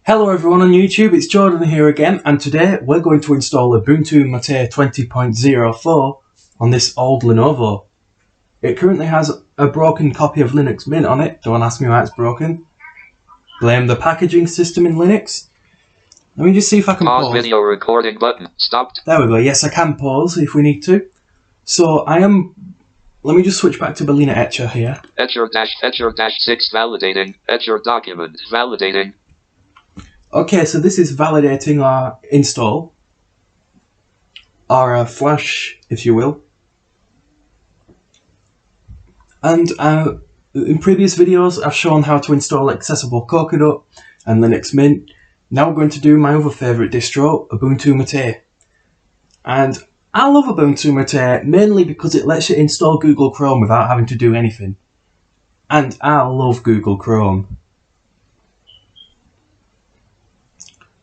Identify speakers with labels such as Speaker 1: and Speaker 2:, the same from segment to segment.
Speaker 1: Hello everyone on YouTube, it's Jordan here again, and today we're going to install Ubuntu Mate 20.04 on this old Lenovo. It currently has a broken copy of Linux Mint on it. Don't ask me why it's broken. Blame the packaging system in Linux. Let me just see if I can pause.
Speaker 2: Video recording button stopped.
Speaker 1: There we go. Yes, I can pause if we need to. So let me just switch back to Berliner Etcher here.
Speaker 2: Etcher dash 6 validating. Etcher document validating.
Speaker 1: Okay, so this is validating our install, our flash, if you will. And in previous videos, I've shown how to install Accessible Coconut and Linux Mint. Now we're going to do my other favourite distro, Ubuntu Mate. And I love Ubuntu Mate mainly because it lets you install Google Chrome without having to do anything. And I love Google Chrome.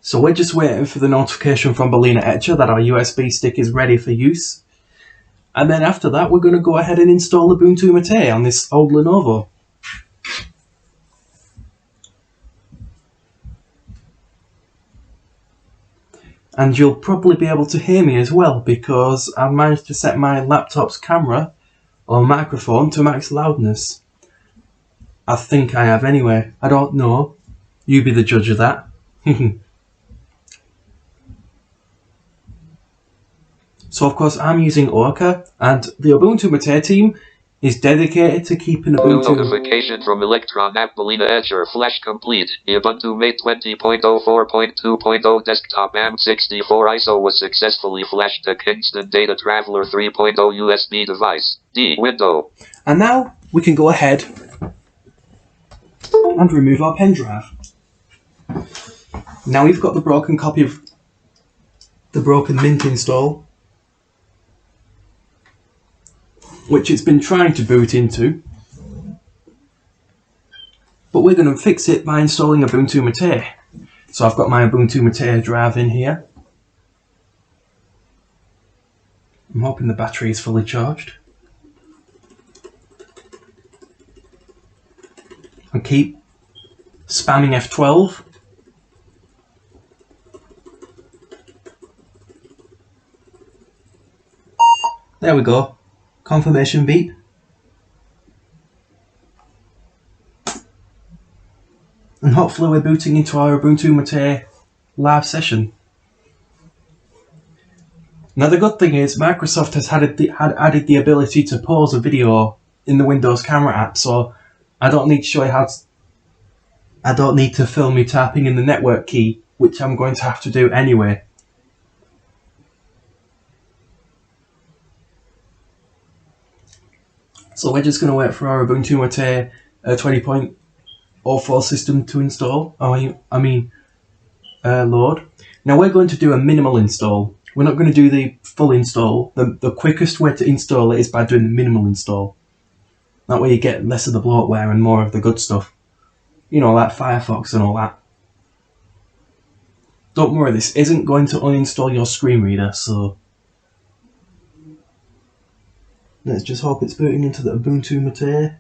Speaker 1: So we're just waiting for the notification from Berliner Etcher that our USB stick is ready for use. And then after that, we're going to go ahead and install Ubuntu Mate on this old Lenovo. And you'll probably be able to hear me as well because I've managed to set my laptop's camera or microphone to max loudness. I think I have anyway. I don't know. You be the judge of that. So of course I'm using Orca, and the Ubuntu Mate team is dedicated to keeping Ubuntu...
Speaker 2: Notification from Electron app Berliner Etcher flash complete. Ubuntu Mate 20.04.2.0 desktop AM64 ISO was successfully flashed to Kingston Data Traveler 3.0 USB device. D window.
Speaker 1: And now we can go ahead and remove our pen drive. Now we've got the broken copy of the broken Mint install, which it's been trying to boot into, but we're going to fix it by installing Ubuntu Mate. So I've got my Ubuntu Mate drive in here. I'm hoping the battery is fully charged. And keep spamming F12. There we go. Confirmation beep. And hopefully we're booting into our Ubuntu Mate live session. Now the good thing is Microsoft has added the ability to pause a video in the Windows Camera app, so I don't need to show you I don't need to film me tapping in the network key, which I'm going to have to do anyway. So we're just going to wait for our Ubuntu Mate 20.04 system to install. Load. Now we're going to do a minimal install. We're not going to do the full install. The quickest way to install it is by doing the minimal install. That way you get less of the bloatware and more of the good stuff. You know, like Firefox and all that. Don't worry, this isn't going to uninstall your screen reader, so... Let's just hope it's booting into the Ubuntu Mate.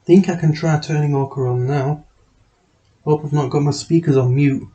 Speaker 1: Think I can try turning Orca on now. Hope I've not got my speakers on mute.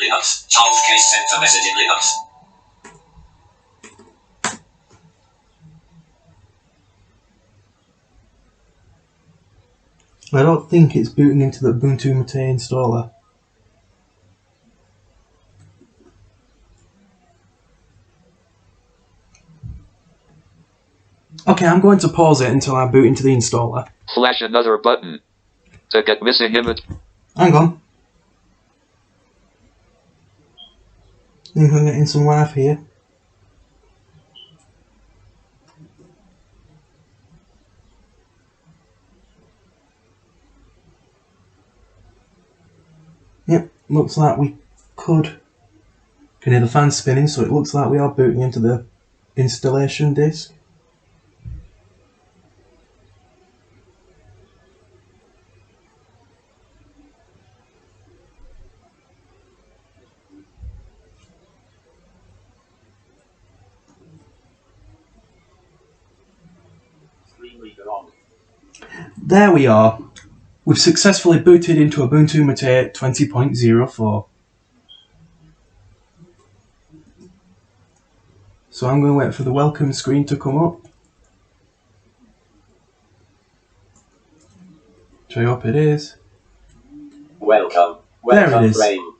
Speaker 3: Linux, child case center message in Linux.
Speaker 1: I don't think it's booting into the Ubuntu Mate installer. Okay, I'm going to pause it until I boot into the installer.
Speaker 2: Flash another button to get missing image.
Speaker 1: Hang on. I think I'm getting some live here. Yep, looks like we could. Can hear the fan spinning, so it looks like we are booting into the installation disk. There we are. We've successfully booted into Ubuntu Mate 20.04. So I'm going to wait for the welcome screen to come up. Which I hope it is.
Speaker 3: Welcome.
Speaker 1: There it is.
Speaker 3: Frame.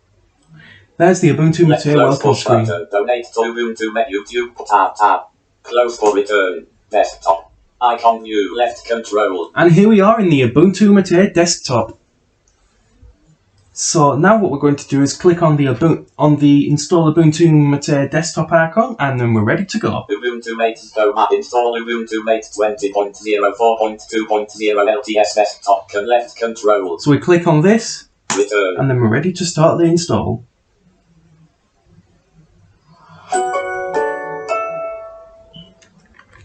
Speaker 1: There's the Ubuntu Mate welcome screen.
Speaker 3: Button. Donate to Ubuntu menu. YouTube tab. Close for return. Desktop. Icon view. Left control.
Speaker 1: And here we are in the Ubuntu Mate desktop. So now what we're going to do is click on the install Ubuntu Mate desktop icon, and then we're ready to go.
Speaker 3: Ubuntu Mate install Ubuntu Mate 20.04.2.0 LTS desktop. Left control.
Speaker 1: So we click on this,
Speaker 3: Return.
Speaker 1: and then we're ready to start the install.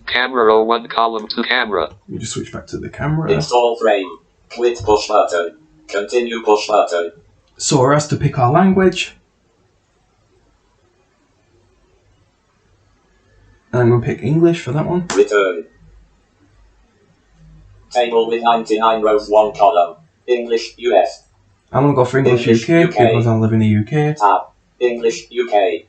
Speaker 2: Camera 01 column 2 camera.
Speaker 1: We just switch back to the camera.
Speaker 3: Install frame. Quit push button. Continue push button.
Speaker 1: So we're asked to pick our language. And I'm going to pick English for that one.
Speaker 3: Return. Table with 99 rows, 1 column. English, US.
Speaker 1: I'm going to go for English UK because I live in the UK.
Speaker 3: Tab. English, UK.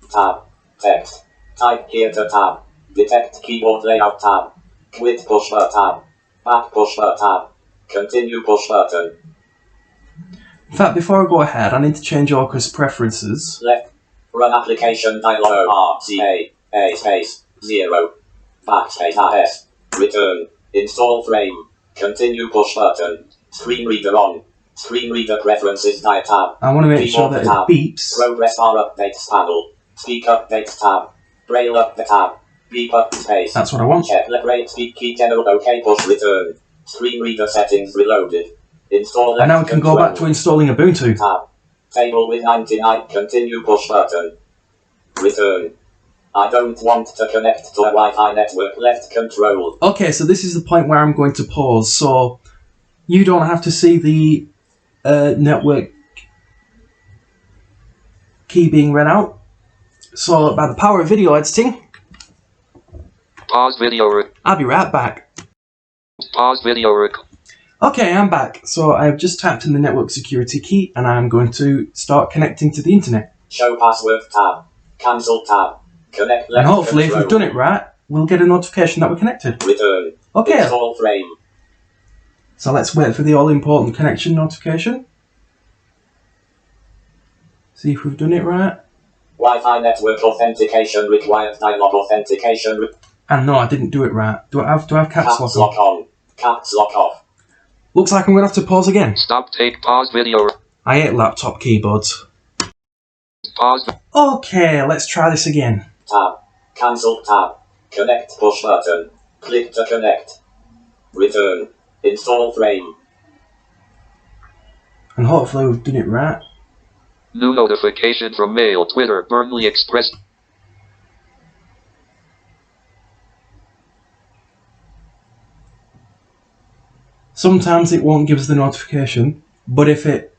Speaker 3: Tab. Text. Type here to tab. Detect keyboard layout tab. Quit push button tab. Back push button tab. Continue push button.
Speaker 1: In fact, before I go ahead, I need to change Orca's preferences.
Speaker 3: Left. Run application dialog. RCA. A space. 0. Backspace RS. Return. Install frame. Continue push button. Screen reader on. Screen reader preferences tab.
Speaker 1: I want to make sure that it beeps.
Speaker 3: Progress bar updates panel. Speak updates tab. Braille up the tab. Beep up space.
Speaker 1: That's what I want.
Speaker 3: Check the braille speak key general OK push return. Screen reader settings reloaded. Install.
Speaker 1: And now we can go back to installing Ubuntu.
Speaker 3: Tab. Table with 99. Continue push button. Return. I don't want to connect to a Wi-Fi network. Left control.
Speaker 1: Okay, so this is the point where I'm going to pause. So you don't have to see the network key being read out. So by the power of video editing,
Speaker 2: Pause video.
Speaker 1: I'll be right back.
Speaker 2: Pause video.
Speaker 1: Okay, I'm back. So I've just tapped in the network security key and I'm going to start connecting to the internet.
Speaker 3: Show password tab. Cancel tab. Connect left
Speaker 1: And hopefully
Speaker 3: control.
Speaker 1: if we've done it right, we'll get a notification that we're connected.
Speaker 3: Return.
Speaker 1: Okay,
Speaker 3: Install frame.
Speaker 1: so let's wait for the all-important connection notification. See if we've done it right.
Speaker 3: Wi-Fi network authentication required. Dialog authentication.
Speaker 1: And no, I didn't do it right. Do I have caps
Speaker 3: Caps
Speaker 1: lock
Speaker 3: lock on. Caps lock off.
Speaker 1: Looks like I'm going to have to pause again.
Speaker 2: Stop take pause video.
Speaker 1: I hate laptop keyboards.
Speaker 2: Pause.
Speaker 1: Okay, let's try this again.
Speaker 3: Tab. Cancel tab. Connect push button. Click to connect. Return. Install frame.
Speaker 1: And hopefully we've done it right.
Speaker 2: New notification from Mail, Twitter, Burnley Express.
Speaker 1: Sometimes it won't give us the notification, but if it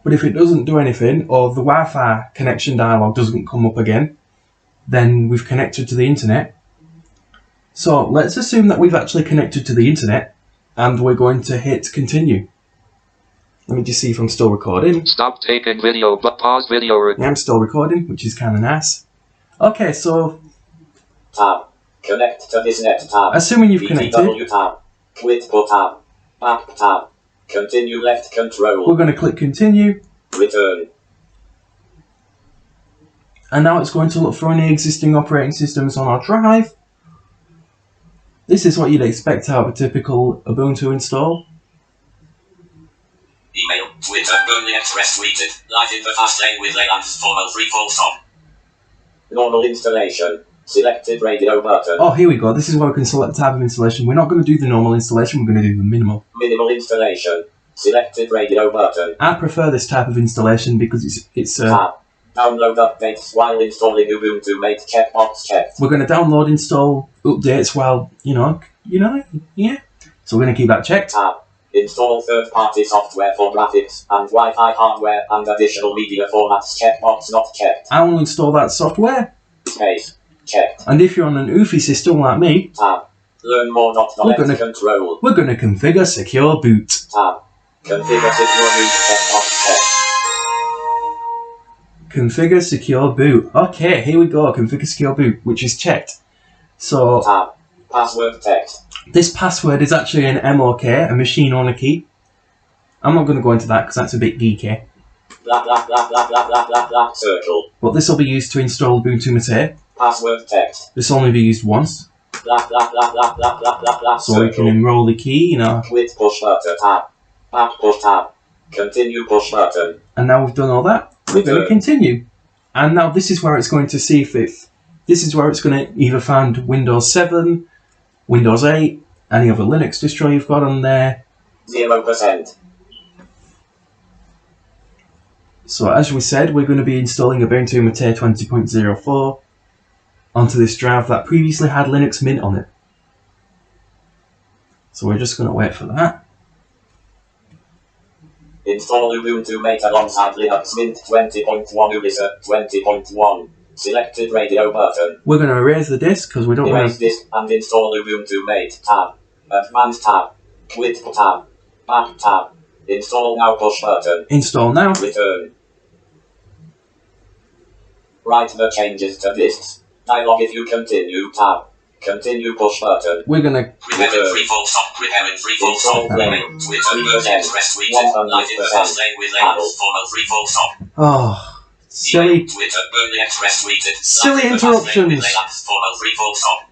Speaker 1: doesn't do anything, or the Wi-Fi connection dialog doesn't come up again, then we've connected to the internet. So let's assume that we've actually connected to the internet, and we're going to hit continue. Let me just see if I'm still recording.
Speaker 2: Stop taking video, but pause video.
Speaker 1: Yeah, I'm still recording, which is kind of nice. Okay, so
Speaker 3: Tab. Connect to this net tab.
Speaker 1: assuming you've connected,
Speaker 3: BTW tab. Quit pull tab. Back tab. Continue left control.
Speaker 1: We're going to click continue.
Speaker 3: Return.
Speaker 1: And now it's going to look for any existing operating systems on our drive. This is what you'd expect out of a typical Ubuntu install.
Speaker 3: Email, Twitter, Burnley Express tweeted, live in the fast lane with Leyland's formal free full stop. Normal installation. Selected radio button.
Speaker 1: Oh, here we go. This is where we can select type of installation. We're not going to do the normal installation, we're going to do the minimal.
Speaker 3: Minimal installation. Selected radio button.
Speaker 1: I prefer this type of installation because it's
Speaker 3: Tab. Download updates while installing Ubuntu. Make checkbox checked.
Speaker 1: We're going to download, install updates while, yeah. So we're going to keep that checked.
Speaker 3: Tab. Install third-party software for graphics and Wi-Fi hardware and additional media formats. Checkbox not checked.
Speaker 1: I will install that software.
Speaker 3: Space. Checked.
Speaker 1: And if you're on an UEFI system like me,
Speaker 3: Tab. Learn more. Left control.
Speaker 1: We're going to configure secure boot.
Speaker 3: Tab. Configure secure boot. Checkbox checked.
Speaker 1: Configure secure boot. Okay, here we go. Configure secure boot, which is checked. So
Speaker 3: Tab. Password text.
Speaker 1: this password is actually an MOK, a machine owner key. I'm not going to go into that because that's a bit geeky.
Speaker 3: Black circle.
Speaker 1: But this will be used to install Ubuntu Mate.
Speaker 3: Password text.
Speaker 1: This will only be used once.
Speaker 3: Black
Speaker 1: So we can enroll the key,
Speaker 3: Quit push button. Tab. Back push tab. Continue push button.
Speaker 1: And now we've done all that, we're going to continue. And now this is where it's going to see if this is where it's going to either find Windows 7, Windows 8, any other Linux distro you've got on there.
Speaker 3: 0%.
Speaker 1: So as we said, we're going to be installing Ubuntu Mate 20.04 onto this drive that previously had Linux Mint on it. So we're just going to wait for that.
Speaker 3: Install Ubuntu Mate alongside Linux Mint 20.1 Ubisa 20.1. Selected radio button.
Speaker 1: We're going to erase the disk because we don't want
Speaker 3: Erase disk and install Ubuntu Mate. Tab. Advanced tab. Quit tab. Back tab. Install now push button.
Speaker 1: Install now.
Speaker 3: Return. Write the changes to disks. Dialog if you continue. Tab. Continue push button.
Speaker 1: We're going to
Speaker 3: Preparing free full stop. Preparing free full stop. Email. Twitter. Burnley Express tweeted. Live in the fast lane with Leyland's formal free full stop.
Speaker 1: Oh, silly.
Speaker 3: Twitter. Burnley Express tweeted.
Speaker 1: Silly
Speaker 3: Live in the fast lane with
Speaker 1: interruptions.
Speaker 3: Leyland's formal free full stop.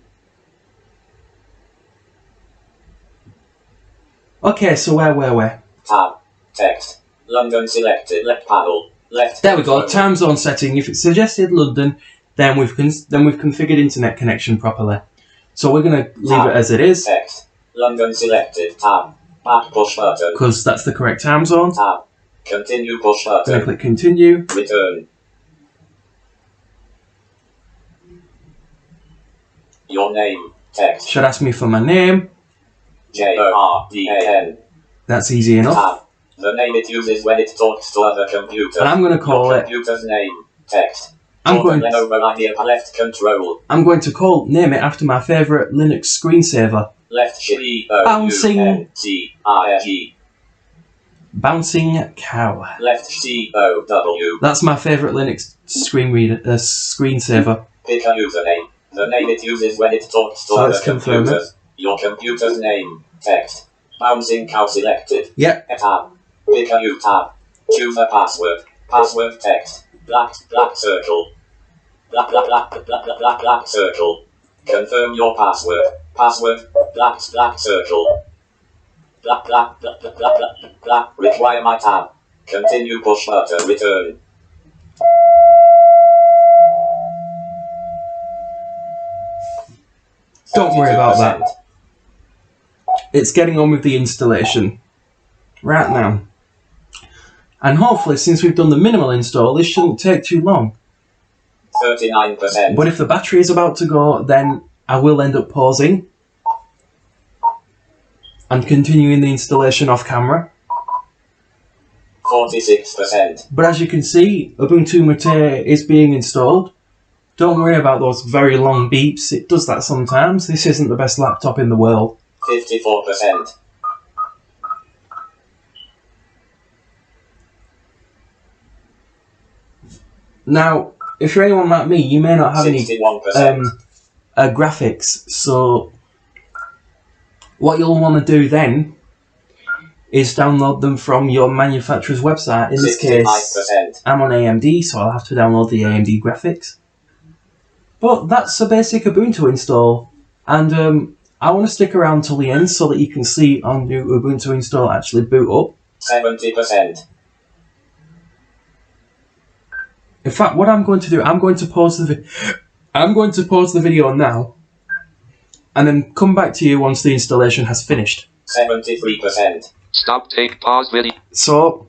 Speaker 1: Okay, so where were we?
Speaker 3: Tab. Text. London selected. Left panel. Left.
Speaker 1: There we go.
Speaker 3: control.
Speaker 1: Time zone setting. If it suggested London, then we've configured internet connection properly. So we're going to leave it as it is
Speaker 3: Text. London selected. Tab. Back push button.
Speaker 1: because that's the correct time zone.
Speaker 3: Tab. Continue push
Speaker 1: Going to
Speaker 3: button.
Speaker 1: click continue.
Speaker 3: Return. Your name. Text.
Speaker 1: Should ask me for my name.
Speaker 3: JORDAN.
Speaker 1: That's easy enough.
Speaker 3: Tab. The name it uses when it talks to other computers.
Speaker 1: And I'm going to call
Speaker 3: Your
Speaker 1: it.
Speaker 3: computer's name. Text.
Speaker 1: I'm going
Speaker 3: left control.
Speaker 1: to name it after my favourite Linux screensaver,
Speaker 3: Left shift.
Speaker 1: Bouncing.
Speaker 3: C-R-G.
Speaker 1: Bouncing Cow.
Speaker 3: Left C-O-W.
Speaker 1: That's my favourite Linux screensaver.
Speaker 3: Pick a username. The name it uses when it talks to
Speaker 1: So
Speaker 3: other
Speaker 1: let's confirm
Speaker 3: computers. Your computer's name. Text. Bouncing Cow selected.
Speaker 1: Yep.
Speaker 3: A tab. Pick a new tab. Choose a password. Password text. Black circle. Black circle. Confirm your password. Password. Black circle. Black. Require my tab. Continue push button. Return.
Speaker 1: Don't worry about
Speaker 3: 32%.
Speaker 1: that. It's getting on with the installation right now. And hopefully, since we've done the minimal install, this shouldn't take too long.
Speaker 3: 39%.
Speaker 1: But if the battery is about to go, then I will end up pausing and continuing the installation off camera.
Speaker 3: 46%.
Speaker 1: But as you can see, Ubuntu Mate is being installed. Don't worry about those very long beeps, it does that sometimes. This isn't the best laptop in the world.
Speaker 3: 54%.
Speaker 1: Now, if you're anyone like me, you may not have any
Speaker 3: 61%.
Speaker 1: graphics, so what you'll want to do then is download them from your manufacturer's website. In this case,
Speaker 3: 65%.
Speaker 1: I'm on AMD, so I'll have to download the AMD graphics. But that's a basic Ubuntu install, and I want to stick around till the end so that you can see our new Ubuntu install actually boot up.
Speaker 3: 70%.
Speaker 1: In fact, what I'm going to do, I'm going to pause the video now, and then come back to you once the installation has finished.
Speaker 3: 73%.
Speaker 2: Stop, take, pause video.
Speaker 1: So,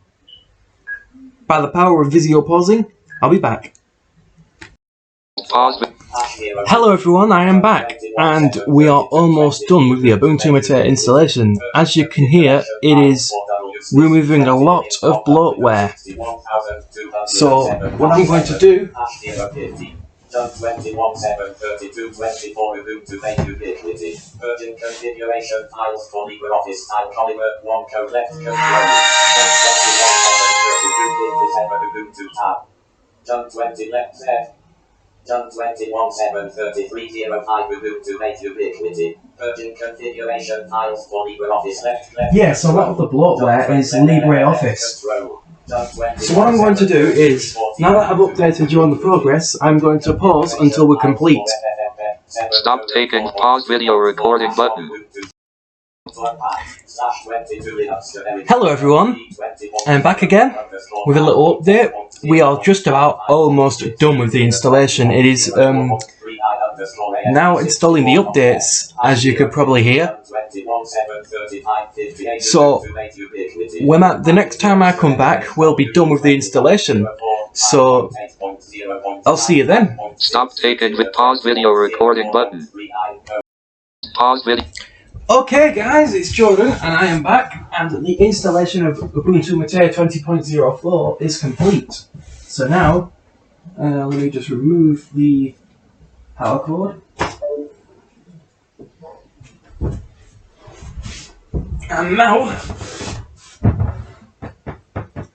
Speaker 1: by the power of Visio pausing, I'll be back.
Speaker 2: Pause.
Speaker 1: Hello everyone, I am back, and we are almost done with the Ubuntu Mate installation. As you can hear, it is removing a lot of bloatware. So, what I'm going to do...
Speaker 3: Done 21/7/32/24 Ubuntu main ubiquity. Version configuration files for LibreOffice style polymer 1 code left code row. Done 21/7/32 Ubuntu tab. Done 20 left F. Done 21/7/33/05 Ubuntu main ubiquity. Version configuration files for LibreOffice left.
Speaker 1: Yeah, so a lot of the bloatware is LibreOffice. So what I'm going to do is, now that I've updated you on the progress, I'm going to pause until we're complete.
Speaker 2: Stop taking, pause video recording button.
Speaker 1: Hello everyone, I'm back again with a little update. We are just about almost done with the installation. It is now installing the updates, as you could probably hear. So, the next time I come back, we'll be done with the installation. So, I'll see you then.
Speaker 2: Stop taking with pause video recording button. Pause video.
Speaker 1: Okay guys, it's Jordan, and I am back, and the installation of Ubuntu Mate 20.04 is complete. So now, let me just remove the power cord. And now...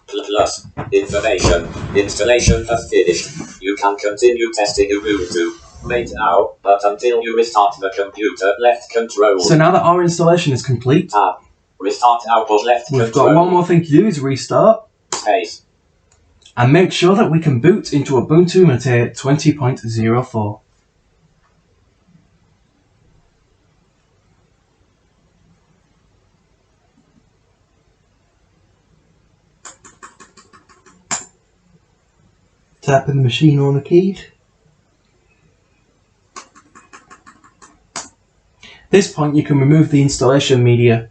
Speaker 3: Plus, information. Installation has finished. You can continue testing Ubuntu. Wait now, but until you restart the computer, left control.
Speaker 1: So now that our installation is complete,
Speaker 3: Tab. Restart output left
Speaker 1: we've
Speaker 3: control.
Speaker 1: got one more thing to do, is restart.
Speaker 3: Space.
Speaker 1: And make sure that we can boot into Ubuntu Mate 20.04. Tapping the machine owner key. At this point you can remove the installation media.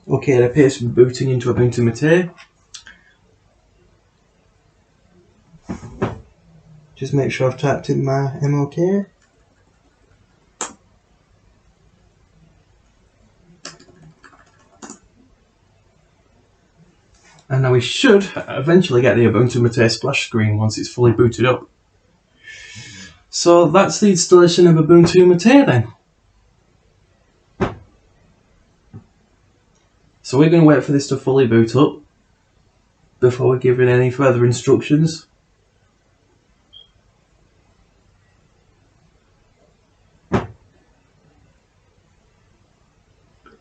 Speaker 1: Okay, it appears to be booting into Ubuntu Mate. Just make sure I've tapped in my MOK. And now we should eventually get the Ubuntu Mate splash screen once it's fully booted up. So that's the installation of Ubuntu Mate then. So we're going to wait for this to fully boot up before we give it any further instructions.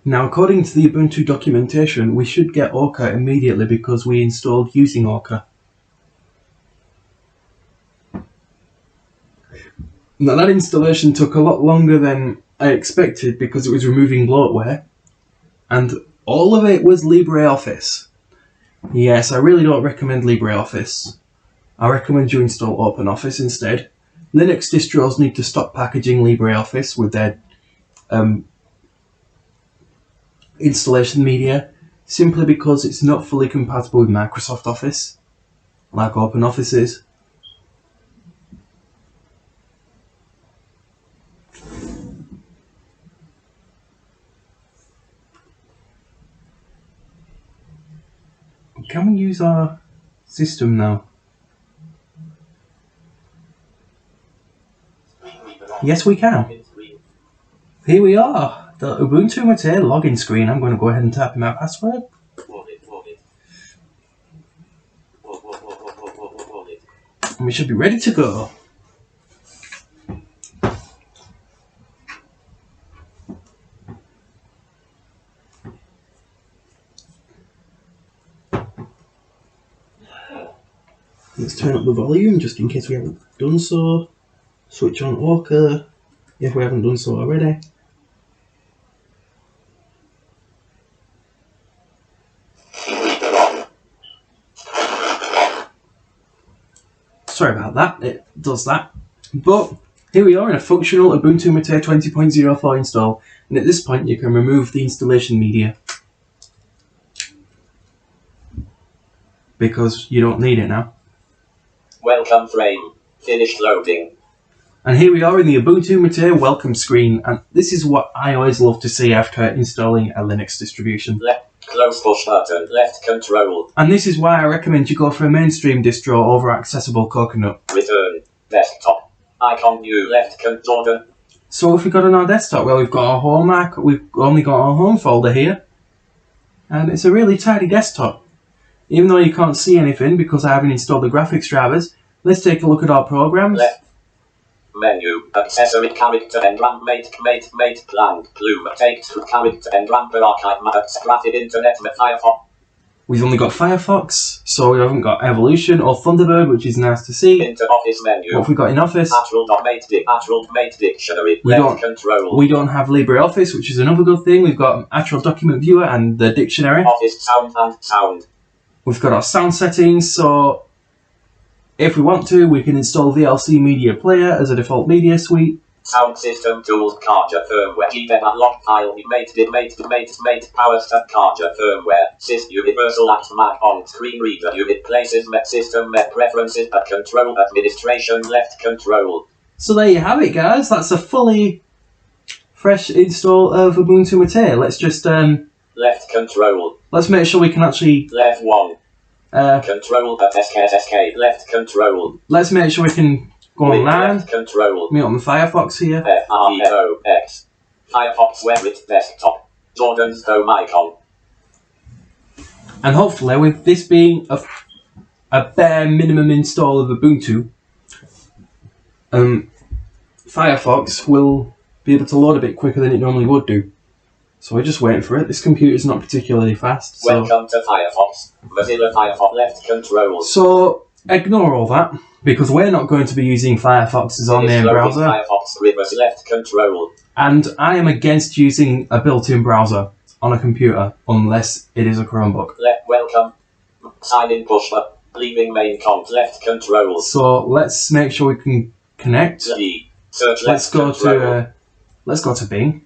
Speaker 1: Now, according to the Ubuntu documentation, we should get Orca immediately because we installed using Orca. Now, that installation took a lot longer than I expected because it was removing bloatware, and all of it was LibreOffice. Yes, I really don't recommend LibreOffice. I recommend you install OpenOffice instead. Linux distros need to stop packaging LibreOffice with their installation media, simply because it's not fully compatible with Microsoft Office, like OpenOffice is. Can we use our system now? Yes, we can. Here we are, the Ubuntu Mate login screen. I'm going to go ahead and type in my password. And we should be ready to go. Let's turn up the volume just in case we haven't done so. Switch on orca if we haven't done so already. Sorry about that, it does that. But here we are in a functional Ubuntu Mate 20.04 install, and at this point you can remove the installation media because you don't need it now.
Speaker 3: Welcome frame. Finished loading.
Speaker 1: And here we are in the Ubuntu Mate welcome screen, and this is what I always love to see after installing a Linux distribution.
Speaker 3: Left close push button. Left control.
Speaker 1: And this is why I recommend you go for a mainstream distro over Accessible Coconut.
Speaker 3: Return. Desktop. Icon new. Left Jordan.
Speaker 1: So what have we got on our desktop? Well, we've got our home Mac, we've only got our home folder here, and it's a really tidy desktop. Even though you can't see anything because I haven't installed the graphics drivers, let's take a look at our programs.
Speaker 3: Left menu. Accessory character and ramp mate blank bloom take to character and ramp archive rapid internet Firefox.
Speaker 1: We've only got Firefox, so we haven't got Evolution or Thunderbird, which is nice to see.
Speaker 3: Into Office menu.
Speaker 1: What have we got in Office?
Speaker 3: Mate dictionary.
Speaker 1: We
Speaker 3: left control.
Speaker 1: We don't have LibreOffice, which is another good thing. We've got actual document viewer and the dictionary.
Speaker 3: Office sound and sound.
Speaker 1: We've got our sound settings, so if we want to, we can install VLC Media Player as a default media suite.
Speaker 3: Sound system tools, Karja firmware, keypad lock file, mate power stack Karja firmware, sys universal apps Mac on screen reader unit places met system met preferences at control administration left control.
Speaker 1: So there you have it, guys. That's a fully fresh install of Ubuntu Mate. Let's just
Speaker 3: left control.
Speaker 1: Let's make sure we can actually
Speaker 3: left one. Control SK left control.
Speaker 1: Let's make sure we can go online.
Speaker 3: Left control.
Speaker 1: Me on Firefox here.
Speaker 3: Firefox. Firefox web with desktop. Jordan's home icon.
Speaker 1: And hopefully, with this being a bare minimum install of Ubuntu, Firefox will be able to load a bit quicker than it normally would do. So we're just waiting for it. This computer's not particularly fast. So.
Speaker 3: Welcome to Firefox. Mozilla Firefox left control.
Speaker 1: So ignore all that, because we're not going to be using Firefox as our main browser.
Speaker 3: Firefox reverse left control.
Speaker 1: And I am against using a built-in browser on a computer unless it is a Chromebook.
Speaker 3: Left welcome. Sign in push button. Leaving main conf left control.
Speaker 1: So let's make sure we can connect.
Speaker 3: Search
Speaker 1: let's go to Bing.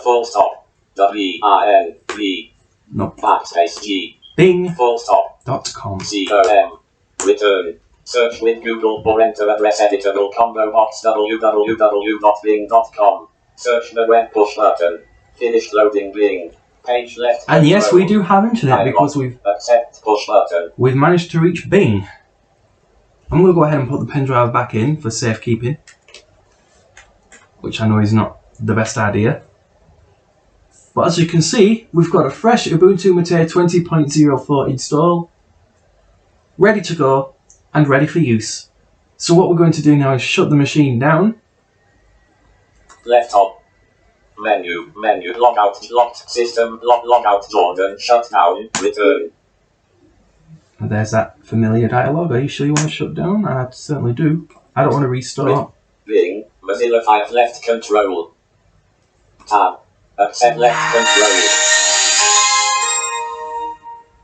Speaker 3: Full stop. W-I-N-V.
Speaker 1: Nope.
Speaker 3: Backspace G.
Speaker 1: Bing.
Speaker 3: Full stop.
Speaker 1: .com.
Speaker 3: C-O-M. Return. Search with Google or enter address editable combo box www.bing.com. Search the web push button. Finished loading Bing. Page left.
Speaker 1: And yes, we do have internet because we've
Speaker 3: accept push button.
Speaker 1: We've managed to reach Bing. I'm going to go ahead and put the pen drive back in for safekeeping, which I know is not the best idea. But as you can see, we've got a fresh Ubuntu Mate 20.04 install, ready to go and ready for use. So what we're going to do now is shut the machine down.
Speaker 3: Left top. Menu, log out, locked system, log out Jordan, shut down, return.
Speaker 1: And there's that familiar dialogue. Are you sure you want to shut down? I certainly do. I don't want to restart.
Speaker 3: Bing, Mozilla 5 left control. Tab. Accept left control.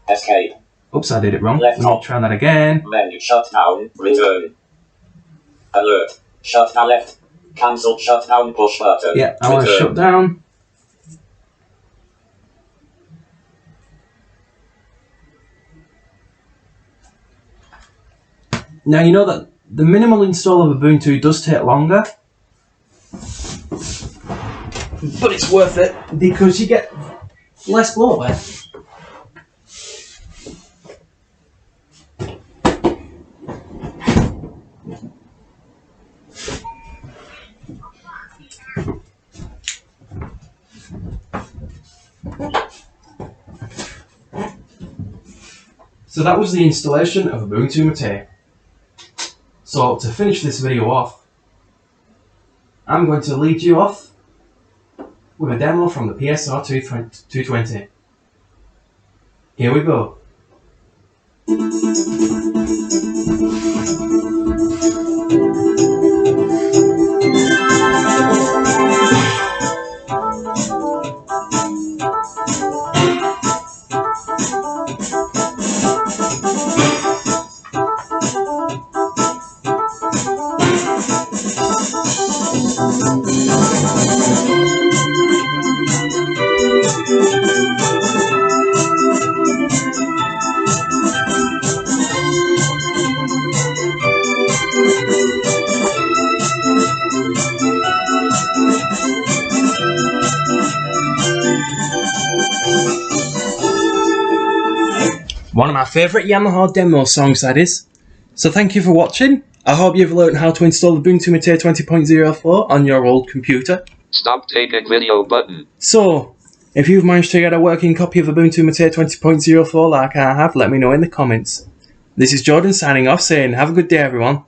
Speaker 3: Escape.
Speaker 1: Oops, I did it wrong.
Speaker 3: Left
Speaker 1: Let me try that again.
Speaker 3: Menu shut down. Return. Alert. Shut down left. Cancel shut down push button.
Speaker 1: Yeah, I want to shut down. Now you know that the minimal install of Ubuntu does take longer, but it's worth it because you get less bloatware. So that was the installation of Ubuntu Mate. So to finish this video off, I'm going to lead you off with a demo from the PSR 220. Here we go. One of my favourite Yamaha demo songs, that is. So thank you for watching. I hope you've learned how to install Ubuntu Mate 20.04 on your old computer.
Speaker 2: Stop taking video button.
Speaker 1: So, if you've managed to get a working copy of Ubuntu Mate 20.04 like I have, let me know in the comments. This is Jordan signing off saying have a good day everyone.